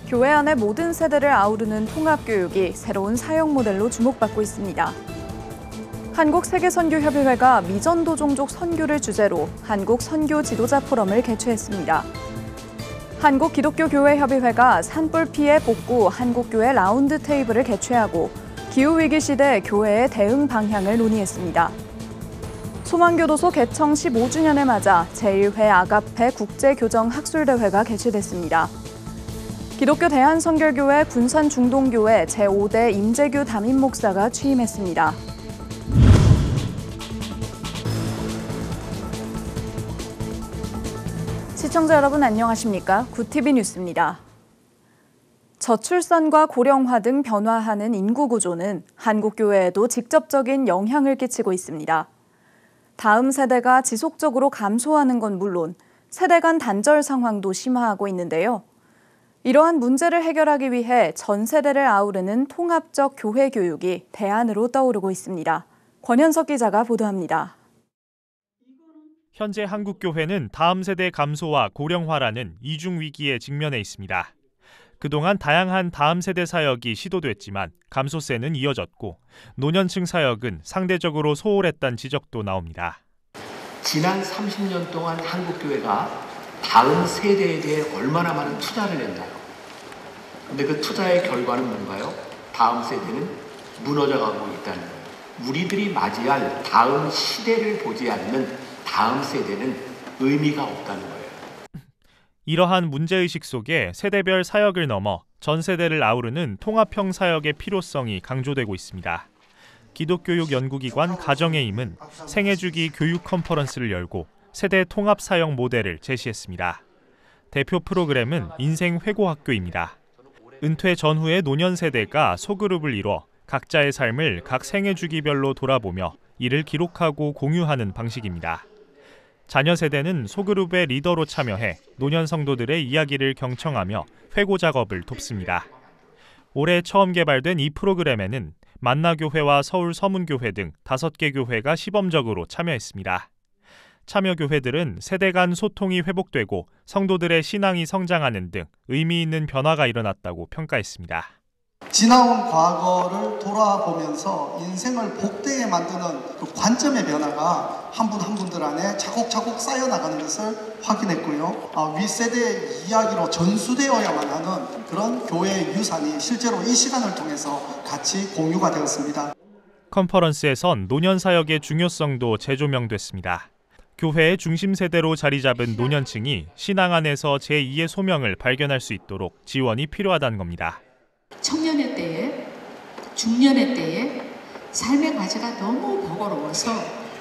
교회 안의 모든 세대를 아우르는 통합교육이 새로운 사역 모델로 주목받고 있습니다. 한국세계선교협의회가 미전도 종족 선교를 주제로 한국 선교 지도자 포럼을 개최했습니다. 한국기독교교회협의회가 산불 피해 복구 한국교회 라운드 테이블을 개최하고 기후위기 시대 교회의 대응 방향을 논의했습니다. 소망교도소 개청 15주년을 맞아 제1회 아가페 국제교정학술대회가 개최됐습니다. 기독교 대한선결교회 군산중동교회 제5대 임재규 담임 목사가 취임했습니다. 시청자 여러분 안녕하십니까? 구TV 뉴스입니다. 저출산과 고령화 등 변화하는 인구 구조는 한국 교회에도 직접적인 영향을 끼치고 있습니다. 다음 세대가 지속적으로 감소하는 건 물론 세대 간 단절 상황도 심화하고 있는데요. 이러한 문제를 해결하기 위해 전 세대를 아우르는 통합적 교회 교육이 대안으로 떠오르고 있습니다. 권현석 기자가 보도합니다. 현재 한국 교회는 다음 세대 감소와 고령화라는 이중 위기에 직면해 있습니다. 그동안 다양한 다음 세대 사역이 시도됐지만 감소세는 이어졌고 노년층 사역은 상대적으로 소홀했다는 지적도 나옵니다. 지난 30년 동안 한국 교회가 다음 세대에 대해 얼마나 많은 투자를 했나요? 근데 그 투자의 결과는 뭔가요? 다음 세대는 무너져가고 있다는 거예요. 우리들이 맞이할 다음 시대를 보지 않는 다음 세대는 의미가 없다는 거예요. 이러한 문제의식 속에 세대별 사역을 넘어 전 세대를 아우르는 통합형 사역의 필요성이 강조되고 있습니다. 기독교육 연구기관 가정의 힘은 생애주기 교육 컨퍼런스를 열고 세대 통합 사역 모델을 제시했습니다. 대표 프로그램은 인생 회고학교입니다. 은퇴 전후의 노년 세대가 소그룹을 이뤄 각자의 삶을 각 생애주기별로 돌아보며 이를 기록하고 공유하는 방식입니다. 자녀 세대는 소그룹의 리더로 참여해 노년 성도들의 이야기를 경청하며 회고 작업을 돕습니다. 올해 처음 개발된 이 프로그램에는 만나교회와 서울서문교회 등 5개 교회가 시범적으로 참여했습니다. 참여 교회들은 세대 간 소통이 회복되고 성도들의 신앙이 성장하는 등 의미 있는 변화가 일어났다고 평가했습니다. 지나온 과거를 돌아보면서 인생을 복되게 만드는 그 관점의 변화가 한 분 한 분들 안에 차곡차곡 쌓여나가는 것을 확인했고요. 윗세대의 이야기로 전수되어야만 하는 그런 교회의 유산이 실제로 이 시간을 통해서 같이 공유가 되었습니다. 컨퍼런스에선 노년 사역의 중요성도 재조명됐습니다. 교회의 중심 세대로 자리 잡은 노년층이 신앙 안에서 제2의 소명을 발견할 수 있도록 지원이 필요하다는 겁니다. 청년의 때에, 중년의 때에 삶의 과제가 너무 버거워서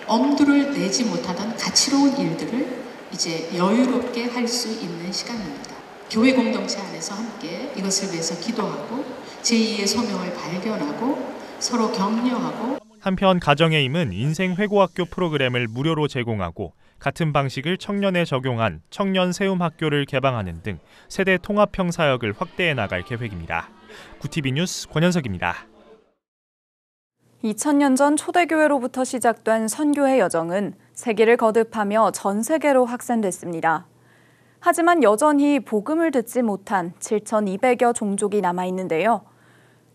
엄두를 내지 못하던 가치로운 일들을 이제 여유롭게 할 수 있는 시간입니다. 교회 공동체 안에서 함께 이것을 위해서 기도하고 제2의 소명을 발견하고 서로 격려하고 한편 가정의 힘은 인생 회고학교 프로그램을 무료로 제공하고 같은 방식을 청년에 적용한 청년 세움 학교를 개방하는 등 세대 통합형 사역을 확대해 나갈 계획입니다. 구TV 뉴스 권현석입니다. 2000년 전 초대교회로부터 시작된 선교의 여정은 세기를 거듭하며 전 세계로 확산됐습니다. 하지만 여전히 복음을 듣지 못한 7,200여 종족이 남아있는데요.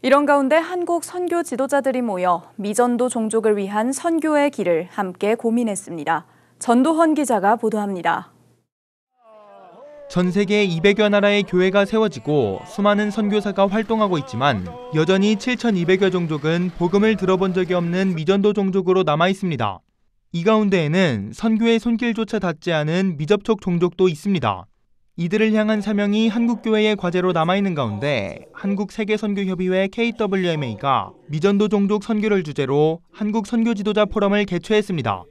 이런 가운데 한국 선교 지도자들이 모여 미전도 종족을 위한 선교의 길을 함께 고민했습니다. 전도헌 기자가 보도합니다. 전 세계 200여 나라의 교회가 세워지고 수많은 선교사가 활동하고 있지만 여전히 7,200여 종족은 복음을 들어본 적이 없는 미전도 종족으로 남아 있습니다. 이 가운데에는 선교의 손길조차 닿지 않은 미접촉 종족도 있습니다. 이들을 향한 사명이 한국교회의 과제로 남아있는 가운데 한국세계선교협의회 KWMA가 미전도 종족 선교를 주제로 한국 선교지도자 포럼을 개최했습니다.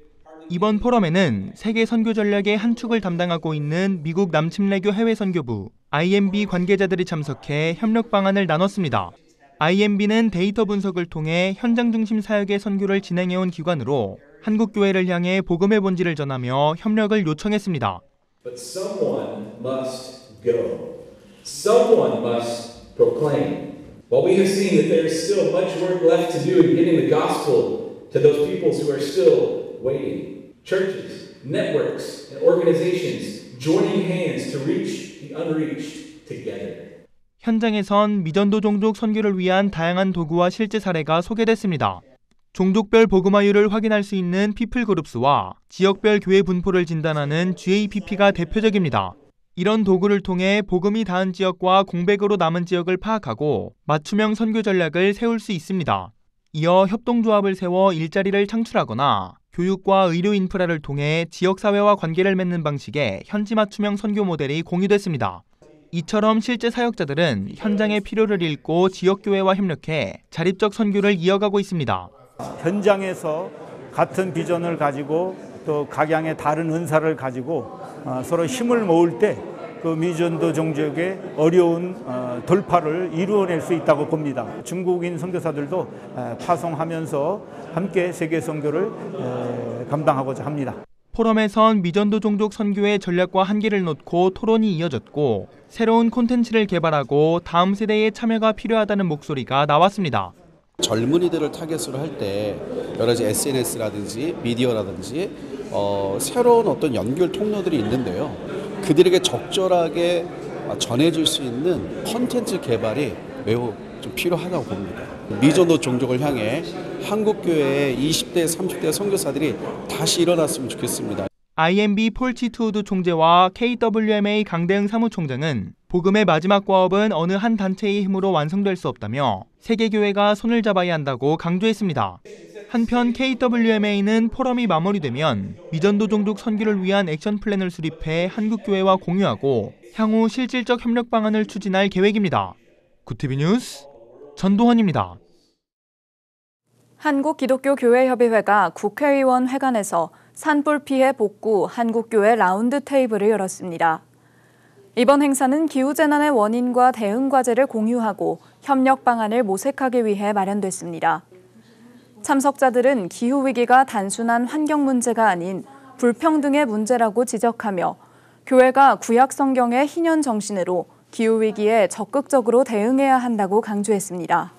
이번 포럼에는 세계 선교 전략의 한 축을 담당하고 있는 미국 남침례교 해외선교부 IMB 관계자들이 참석해 협력 방안을 나눴습니다. IMB는 데이터 분석을 통해 현장 중심 사역의 선교를 진행해온 기관으로 한국 교회를 향해 복음의 본질을 전하며 협력을 요청했습니다. But someone must go. Someone must proclaim. While we have seen that there is still much work left to do in getting the gospel to those peoples who are still waiting. Churches, networks, and organizations joining hands to reach the unreached together. 현장에선 미전도 종족 선교를 위한 다양한 도구와 실제 사례가 소개됐습니다. 종족별 복음화율을 확인할 수 있는 피플그룹스와 지역별 교회 분포를 진단하는 GAPP가 대표적입니다. 이런 도구를 통해 복음이 닿은 지역과 공백으로 남은 지역을 파악하고 맞춤형 선교 전략을 세울 수 있습니다. 이어 협동조합을 세워 일자리를 창출하거나 교육과 의료 인프라를 통해 지역사회와 관계를 맺는 방식의 현지 맞춤형 선교 모델이 공유됐습니다. 이처럼 실제 사역자들은 현장의 필요를 읽고 지역교회와 협력해 자립적 선교를 이어가고 있습니다. 현장에서 같은 비전을 가지고 또 각양의 다른 은사를 가지고 서로 힘을 모을 때 그 미전도 종족의 어려운 돌파를 이루어낼 수 있다고 봅니다. 중국인 선교사들도 파송하면서 함께 세계 선교를 감당하고자 합니다. 포럼에선 미전도 종족 선교의 전략과 한계를 놓고 토론이 이어졌고 새로운 콘텐츠를 개발하고 다음 세대의 참여가 필요하다는 목소리가 나왔습니다. 젊은이들을 타겟으로 할 때 여러 가지 SNS라든지 미디어라든지 새로운 어떤 연결 통로들이 있는데요. 그들에게 적절하게 전해질 수 있는 콘텐츠 개발이 매우 좀 필요하다고 봅니다. 미전도 종족을 향해 한국교회의 20대, 30대 선교사들이 다시 일어났으면 좋겠습니다. IMB 폴치투우드 총재와 KWMA 강대응 사무총장은 복음의 마지막 과업은 어느 한 단체의 힘으로 완성될 수 없다며 세계교회가 손을 잡아야 한다고 강조했습니다. 한편 KWMA는 포럼이 마무리되면 미전도 종족 선교를 위한 액션 플랜을 수립해 한국교회와 공유하고 향후 실질적 협력 방안을 추진할 계획입니다. 구티비 뉴스 전도헌입니다. 한국기독교교회협의회가 국회의원 회관에서 산불 피해 복구 한국교회 라운드 테이블을 열었습니다. 이번 행사는 기후재난의 원인과 대응 과제를 공유하고 협력 방안을 모색하기 위해 마련됐습니다. 참석자들은 기후위기가 단순한 환경 문제가 아닌 불평등의 문제라고 지적하며 교회가 구약 성경의 희년 정신으로 기후위기에 적극적으로 대응해야 한다고 강조했습니다.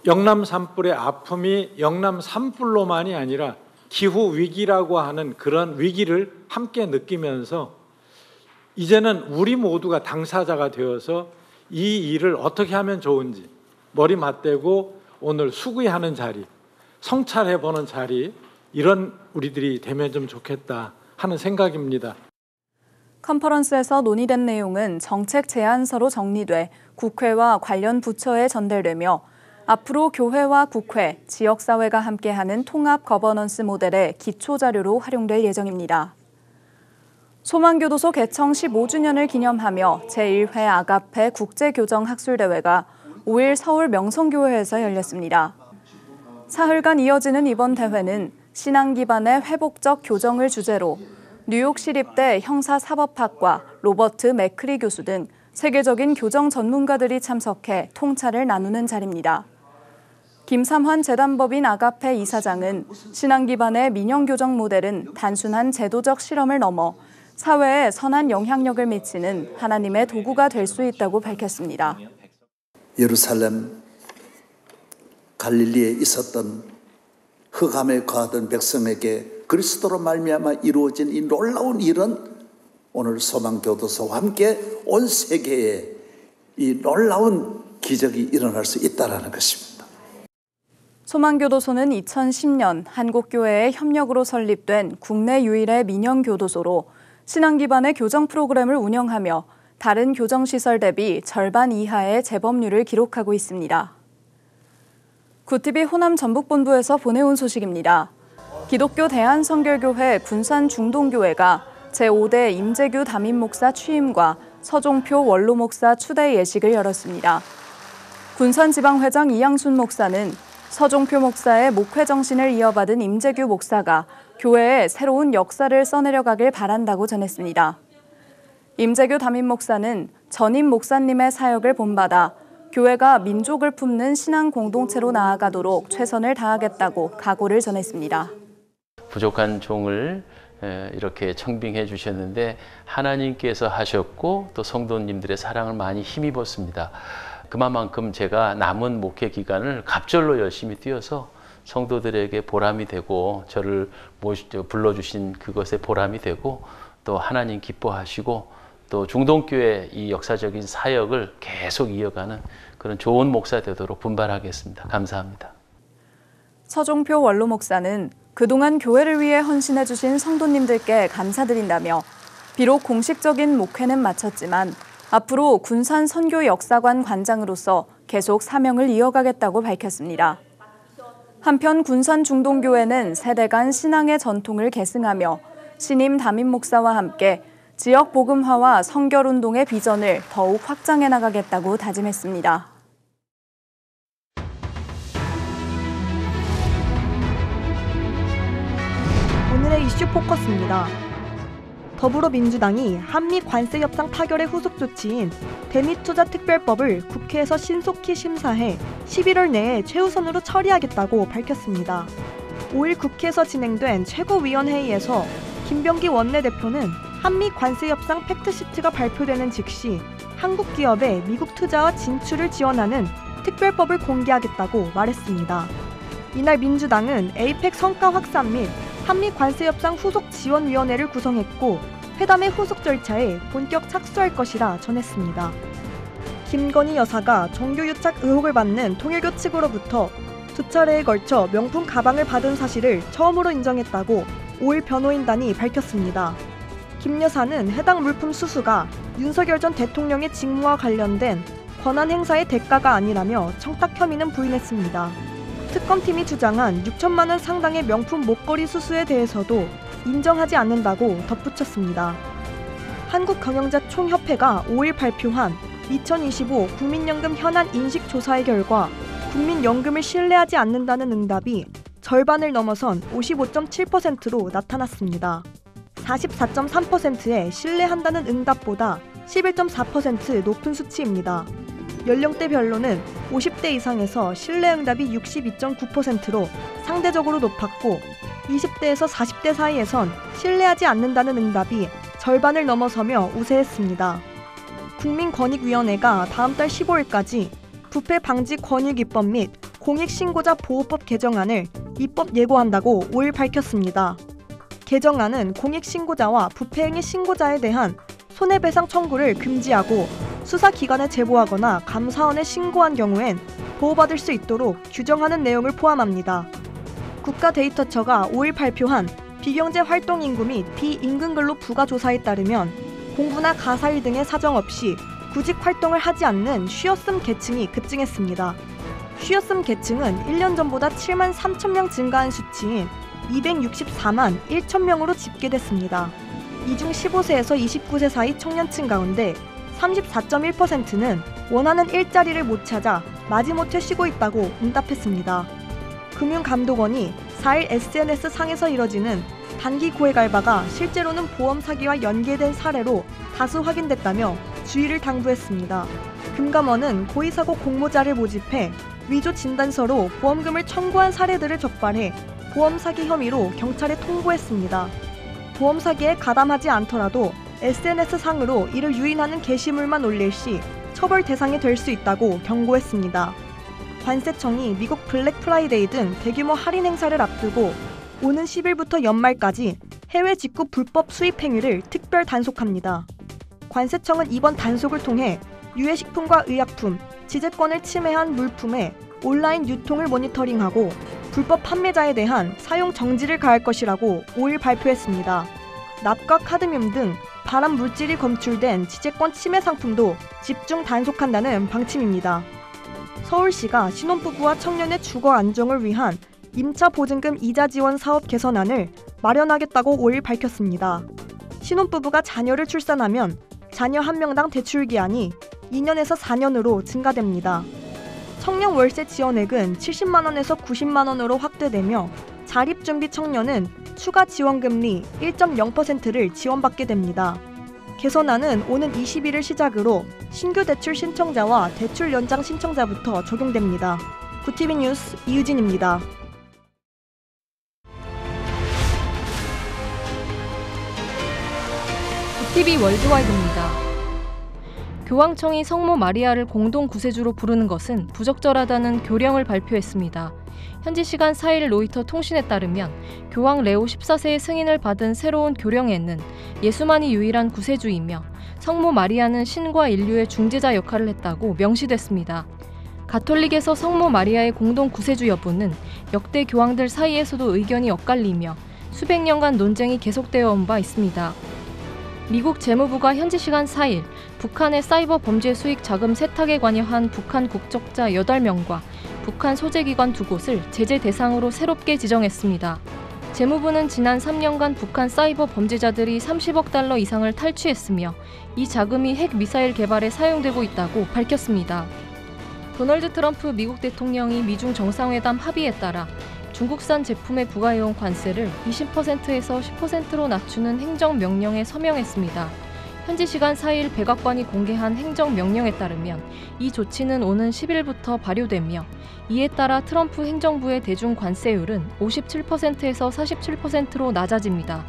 영남 산불의 아픔이 영남 산불로만이 아니라 기후위기라고 하는 그런 위기를 함께 느끼면서 이제는 우리 모두가 당사자가 되어서 이 일을 어떻게 하면 좋은지 머리 맞대고 오늘 수구하는 자리, 성찰해보는 자리, 이런 우리들이 되면 좀 좋겠다 하는 생각입니다. 컨퍼런스에서 논의된 내용은 정책 제안서로 정리돼 국회와 관련 부처에 전달되며 앞으로 교회와 국회, 지역사회가 함께하는 통합 거버넌스 모델의 기초자료로 활용될 예정입니다. 소망교도소 개청 15주년을 기념하며 제1회 아가페 국제교정학술대회가 5일 서울 명성교회에서 열렸습니다. 사흘간 이어지는 이번 대회는 신앙 기반의 회복적 교정을 주제로 뉴욕 시립대 형사사법학과 로버트 맥크리 교수 등 세계적인 교정 전문가들이 참석해 통찰을 나누는 자리입니다. 김삼환 재단법인 아가페 이사장은 신앙 기반의 민영교정 모델은 단순한 제도적 실험을 넘어 사회에 선한 영향력을 미치는 하나님의 도구가 될 수 있다고 밝혔습니다. 예루살렘 갈릴리에 있었던 흑암에 거하던 백성에게 그리스도로 말미암아 이루어진 이 놀라운 일은 오늘 소망교도소와 함께 온 세계에 이 놀라운 기적이 일어날 수 있다는 것입니다. 소망교도소는 2010년 한국교회의 협력으로 설립된 국내 유일의 민영교도소로 신앙 기반의 교정 프로그램을 운영하며 다른 교정시설 대비 절반 이하의 재범률을 기록하고 있습니다. 구티비 호남 전북본부에서 보내온 소식입니다. 기독교 대한선결교회 군산중동교회가 제5대 임재규 담임목사 취임과 서종표 원로목사 추대 예식을 열었습니다. 군산지방회장 이양순 목사는 서종표 목사의 목회 정신을 이어받은 임재규 목사가 교회에 새로운 역사를 써내려가길 바란다고 전했습니다. 임재규 담임 목사는 전임 목사님의 사역을 본받아 교회가 민족을 품는 신앙 공동체로 나아가도록 최선을 다하겠다고 각오를 전했습니다. 부족한 종을 이렇게 청빙해 주셨는데 하나님께서 하셨고 또 성도님들의 사랑을 많이 힘입었습니다. 그만큼 제가 남은 목회 기간을 갑절로 열심히 뛰어서 성도들에게 보람이 되고 저를 불러주신 그것에 보람이 되고 또 하나님 기뻐하시고 또 중동교회 이 역사적인 사역을 계속 이어가는 그런 좋은 목사 되도록 분발하겠습니다. 감사합니다. 서종표 원로 목사는 그동안 교회를 위해 헌신해 주신 성도님들께 감사드린다며 비록 공식적인 목회는 마쳤지만 앞으로 군산 선교 역사관 관장으로서 계속 사명을 이어가겠다고 밝혔습니다. 한편 군산 중동교회는 세대 간 신앙의 전통을 계승하며 신임 담임 목사와 함께 지역 복음화와 성결운동의 비전을 더욱 확장해 나가겠다고 다짐했습니다. 오늘의 이슈 포커스입니다. 더불어민주당이 한미 관세 협상 타결의 후속 조치인 대미투자특별법을 국회에서 신속히 심사해 11월 내에 최우선으로 처리하겠다고 밝혔습니다. 5일 국회에서 진행된 최고위원회의에서 김병기 원내대표는 한미 관세 협상 팩트시트가 발표되는 즉시 한국 기업의 미국 투자와 진출을 지원하는 특별법을 공개하겠다고 말했습니다. 이날 민주당은 에이펙 성과 확산 및 한미 관세협상 후속 지원위원회를 구성했고 회담의 후속 절차에 본격 착수할 것이라 전했습니다. 김건희 여사가 종교유착 의혹을 받는 통일교 측으로부터 2차례에 걸쳐 명품 가방을 받은 사실을 처음으로 인정했다고 5일 변호인단이 밝혔습니다. 김 여사는 해당 물품 수수가 윤석열 전 대통령의 직무와 관련된 권한 행사의 대가가 아니라며 청탁 혐의는 부인했습니다. 특검팀이 주장한 6천만 원 상당의 명품 목걸이 수수에 대해서도 인정하지 않는다고 덧붙였습니다. 한국경영자총협회가 5일 발표한 2025 국민연금 현안 인식조사의 결과 국민연금을 신뢰하지 않는다는 응답이 절반을 넘어선 55.7%로 나타났습니다. 44.3%의 신뢰한다는 응답보다 11.4% 높은 수치입니다. 연령대별로는 50대 이상에서 신뢰 응답이 62.9%로 상대적으로 높았고 20대에서 40대 사이에선 신뢰하지 않는다는 응답이 절반을 넘어서며 우세했습니다. 국민권익위원회가 다음 달 15일까지 부패 방지 권익 입법 및 공익신고자 보호법 개정안을 입법 예고한다고 5일 밝혔습니다. 개정안은 공익신고자와 부패행위 신고자에 대한 손해배상 청구를 금지하고 수사기관에 제보하거나 감사원에 신고한 경우엔 보호받을 수 있도록 규정하는 내용을 포함합니다. 국가데이터처가 5일 발표한 비경제 활동 인구 및 비임금근로 부가조사에 따르면 공부나 가사일 등의 사정 없이 구직 활동을 하지 않는 쉬었음 계층이 급증했습니다. 쉬었음 계층은 1년 전보다 7만 3천 명 증가한 수치인 264만 1천 명으로 집계됐습니다. 이 중 15세에서 29세 사이 청년층 가운데 34.1%는 원하는 일자리를 못 찾아 마지못해 쉬고 있다고 응답했습니다. 금융감독원이 4일 SNS 상에서 이뤄지는 단기 고액 알바가 실제로는 보험 사기와 연계된 사례로 다수 확인됐다며 주의를 당부했습니다. 금감원은 고의사고 공모자를 모집해 위조 진단서로 보험금을 청구한 사례들을 적발해 보험 사기 혐의로 경찰에 통보했습니다. 보험 사기에 가담하지 않더라도 SNS 상으로 이를 유인하는 게시물만 올릴 시 처벌 대상이 될 수 있다고 경고했습니다. 관세청이 미국 블랙 프라이데이 등 대규모 할인 행사를 앞두고 오는 10일부터 연말까지 해외 직구 불법 수입 행위를 특별 단속합니다. 관세청은 이번 단속을 통해 유해식품과 의약품, 지재권을 침해한 물품의 온라인 유통을 모니터링하고 불법 판매자에 대한 사용 정지를 가할 것이라고 5일 발표했습니다. 납과 카드뮴 등 발암 물질이 검출된 지재권 침해 상품도 집중 단속한다는 방침입니다. 서울시가 신혼부부와 청년의 주거 안정을 위한 임차 보증금 이자 지원 사업 개선안을 마련하겠다고 5일 밝혔습니다. 신혼부부가 자녀를 출산하면 자녀 1명당 대출 기한이 2년에서 4년으로 증가됩니다. 청년 월세 지원액은 70만 원에서 90만 원으로 확대되며 자립준비 청년은 추가 지원금리 1.0%를 지원받게 됩니다. 개선안은 오는 21일 시작으로 신규 대출 신청자와 대출 연장 신청자부터 적용됩니다. 구티비 뉴스 이유진입니다. 구티비 월드와이드입니다. 교황청이 성모 마리아를 공동 구세주로 부르는 것은 부적절하다는 교령을 발표했습니다. 현지 시간 4일 로이터 통신에 따르면 교황 레오 14세의 승인을 받은 새로운 교령에는 예수만이 유일한 구세주이며 성모 마리아는 신과 인류의 중재자 역할을 했다고 명시됐습니다. 가톨릭에서 성모 마리아의 공동 구세주 여부는 역대 교황들 사이에서도 의견이 엇갈리며 수백 년간 논쟁이 계속되어 온 바 있습니다. 미국 재무부가 현지 시간 4일 북한의 사이버 범죄 수익 자금 세탁에 관여한 북한 국적자 8명과 북한 소재기관 2곳을 제재 대상으로 새롭게 지정했습니다. 재무부는 지난 3년간 북한 사이버 범죄자들이 30억 달러 이상을 탈취했으며 이 자금이 핵 미사일 개발에 사용되고 있다고 밝혔습니다. 도널드 트럼프 미국 대통령이 미중 정상회담 합의에 따라 중국산 제품에 부과해온 관세를 20%에서 10%로 낮추는 행정명령에 서명했습니다. 현지 시간 4일 백악관이 공개한 행정명령에 따르면 이 조치는 오는 10일부터 발효되며 이에 따라 트럼프 행정부의 대중 관세율은 57%에서 47%로 낮아집니다.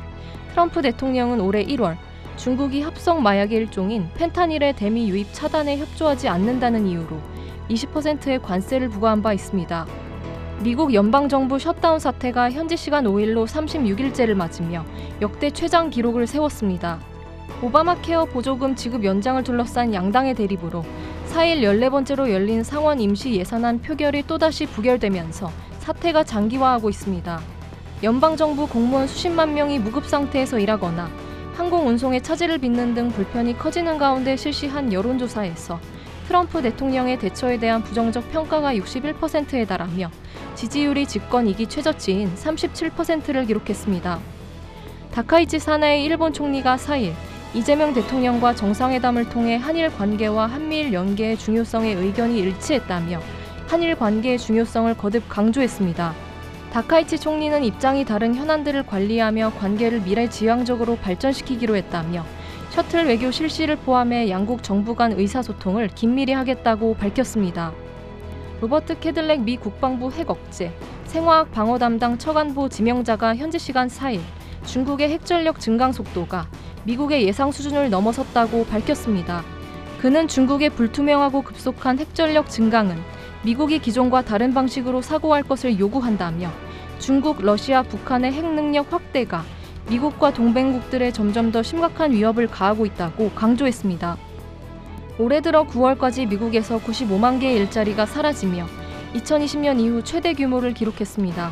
트럼프 대통령은 올해 1월 중국이 합성 마약의 일종인 펜타닐의 대미 유입 차단에 협조하지 않는다는 이유로 20%의 관세를 부과한 바 있습니다. 미국 연방정부 셧다운 사태가 현지 시간 5일로 36일째를 맞으며 역대 최장 기록을 세웠습니다. 오바마 케어 보조금 지급 연장을 둘러싼 양당의 대립으로 4일 14번째로 열린 상원 임시 예산안 표결이 또다시 부결되면서 사태가 장기화하고 있습니다. 연방정부 공무원 수십만 명이 무급 상태에서 일하거나 항공운송에 차질을 빚는 등 불편이 커지는 가운데 실시한 여론조사에서 트럼프 대통령의 대처에 대한 부정적 평가가 61%에 달하며 지지율이 집권 2기 최저치인 37%를 기록했습니다. 다카이치 사나이 일본 총리가 4일 이재명 대통령과 정상회담을 통해 한일 관계와 한미일 연계의 중요성에 의견이 일치했다며 한일 관계의 중요성을 거듭 강조했습니다. 다카이치 총리는 입장이 다른 현안들을 관리하며 관계를 미래지향적으로 발전시키기로 했다며 셔틀 외교 실시를 포함해 양국 정부 간 의사소통을 긴밀히 하겠다고 밝혔습니다. 로버트 캐들렉 미 국방부 핵억제, 생화학 방어 담당 처간보 지명자가 현지 시간 4일 중국의 핵전력 증강 속도가 미국의 예상 수준을 넘어섰다고 밝혔습니다. 그는 중국의 불투명하고 급속한 핵전력 증강은 미국이 기존과 다른 방식으로 사고할 것을 요구한다며 중국, 러시아, 북한의 핵 능력 확대가 미국과 동맹국들에 점점 더 심각한 위협을 가하고 있다고 강조했습니다. 올해 들어 9월까지 미국에서 95만 개의 일자리가 사라지며 2020년 이후 최대 규모를 기록했습니다.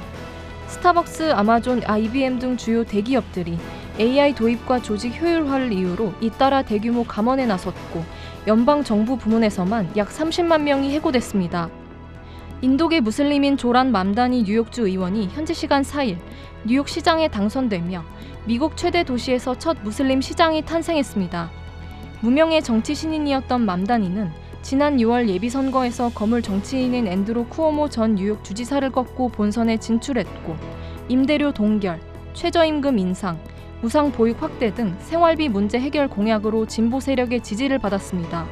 스타벅스, 아마존, IBM 등 주요 대기업들이 AI 도입과 조직 효율화를 이유로 잇따라 대규모 감원에 나섰고 연방정부 부문에서만 약 30만 명이 해고됐습니다. 인도계 무슬림인 조란 맘다니 뉴욕주 의원이 현지 시간 4일 뉴욕 시장에 당선되며 미국 최대 도시에서 첫 무슬림 시장이 탄생했습니다. 무명의 정치 신인이었던 맘다니는 지난 6월 예비선거에서 거물 정치인인 앤드루 쿠오모 전 뉴욕 주지사를 꺾고 본선에 진출했고 임대료 동결, 최저임금 인상, 무상 보육 확대 등 생활비 문제 해결 공약으로 진보 세력의 지지를 받았습니다.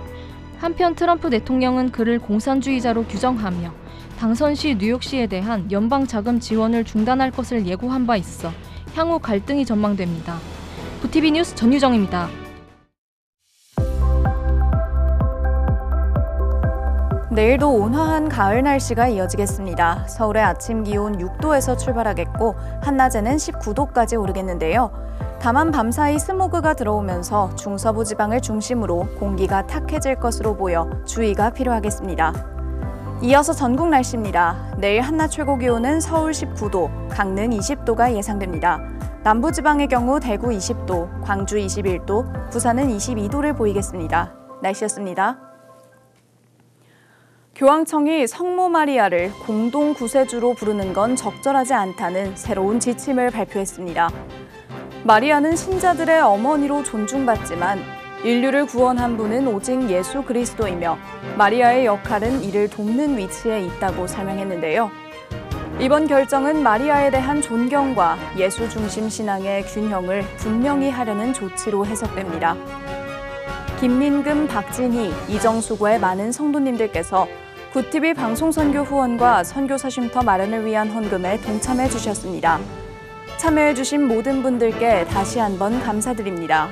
한편 트럼프 대통령은 그를 공산주의자로 규정하며 당선 시 뉴욕시에 대한 연방 자금 지원을 중단할 것을 예고한 바 있어 향후 갈등이 전망됩니다. 부티비 뉴스 전유정입니다. 내일도 온화한 가을 날씨가 이어지겠습니다. 서울의 아침 기온 6도에서 출발하겠고 한낮에는 19도까지 오르겠는데요. 다만 밤사이 스모그가 들어오면서 중서부 지방을 중심으로 공기가 탁해질 것으로 보여 주의가 필요하겠습니다. 이어서 전국 날씨입니다. 내일 한낮 최고 기온은 서울 19도, 강릉 20도가 예상됩니다. 남부지방의 경우 대구 20도, 광주 21도, 부산은 22도를 보이겠습니다. 날씨였습니다. 교황청이 성모 마리아를 공동 구세주로 부르는 건 적절하지 않다는 새로운 지침을 발표했습니다. 마리아는 신자들의 어머니로 존중받지만 인류를 구원한 분은 오직 예수 그리스도이며 마리아의 역할은 이를 돕는 위치에 있다고 설명했는데요. 이번 결정은 마리아에 대한 존경과 예수 중심 신앙의 균형을 분명히 하려는 조치로 해석됩니다. 김민금, 박진희, 이정수고의 많은 성도님들께서 굿TV 방송선교 후원과 선교사 쉼터 마련을 위한 헌금에 동참해 주셨습니다. 참여해 주신 모든 분들께 다시 한번 감사드립니다.